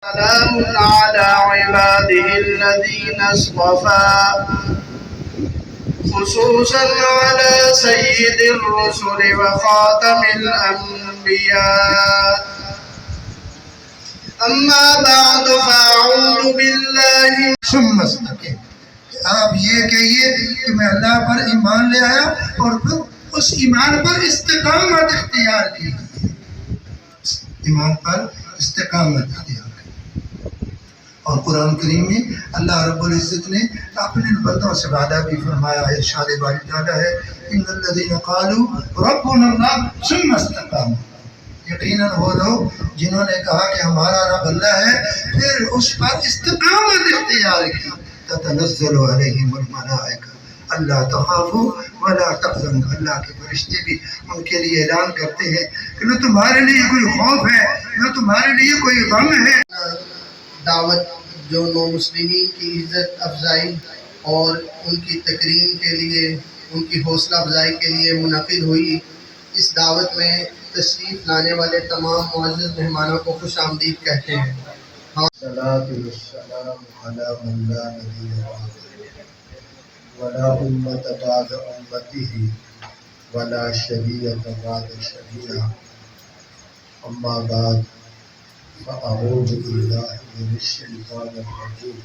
سلام على عباده الذين اصطفى خصوصا على سيد الرسل وخاتم الأنبياء أما بعد فأعوذ بالله ثم استقم. آپ یہ کہیے کہ میں اللہ پر ایمان لے آیا اور پھر اس ایمان پر استقامت اختیار کی. ایمان پر استقامت اختیار کی. اور قرآن کریم میں اللہ رب العزت نے اپنے بندوں سے وعدہ بھی فرمایا ہے. ارشاد باری تعالیٰ ہے ان الذین قالوا ربنا اللہ ثم استقاموا. یقیناً وہ لوگ جنہوں نے کہا کہ ہمارا رب اللہ ہے پھر اس پر استقامت اختیار کی. تتنزل علیہم الملائکہ اللہ تخافوا ولا تحزنوا. اللہ کے فرشتے بھی ان کے لیے اعلان کرتے ہیں کہ نہ تمہارے لیے کوئی خوف ہے نہ تمہارے لیے کوئی غم ہے. دعوت جو نو مسلمین کی عزت افزائی اور ان کی تکریم کے لیے ان کی حوصلہ افزائی کے لیے منعقد ہوئی، اس دعوت میں تشریف لانے والے تمام معزز مہمانوں کو خوش آمدید کہتے ہیں. الصلاة والسلام على من لا نبي بعده ولا أمة بعد أمته ولا شريعة بعد شريعة. أما بعد فأعوذ بالله من الشيطان الرجيم.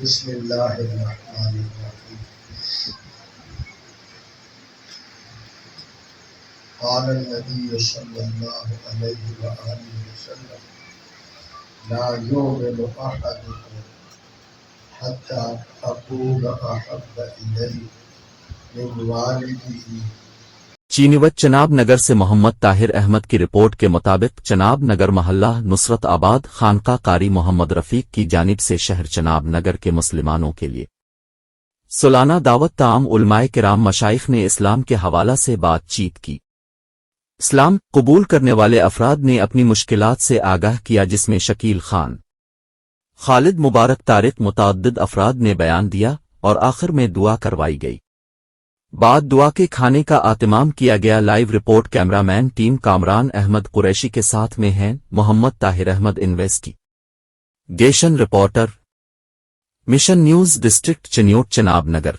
بسم الله الرحمن الرحيم. قال النبي صلى الله عليه وآله وسلم لا يؤمن أحدكم حتى أكون أحب إليه من والده. چینیوت چناب نگر سے محمد طاہر احمد کی رپورٹ کے مطابق چناب نگر محلہ نصرت آباد خانقاہ قاری محمد رفیق کی جانب سے شہر چناب نگر کے مسلمانوں کے لیے سالانہ دعوت تعام علماء کرام مشائخ نے اسلام کے حوالہ سے بات چیت کی. اسلام قبول کرنے والے افراد نے اپنی مشکلات سے آگاہ کیا، جس میں شکیل خان، خالد مبارک طارق متعدد افراد نے بیان دیا اور آخر میں دعا کروائی گئی. بعد دعا کے کھانے کا اہتمام کیا گیا. Live report camera man team Kamran Ahmed Qureshi کے ساتھ میں ہیں Muhammad Tahir Ahmed. Investigation reporter mission news district Chiniot Chenab Nagar.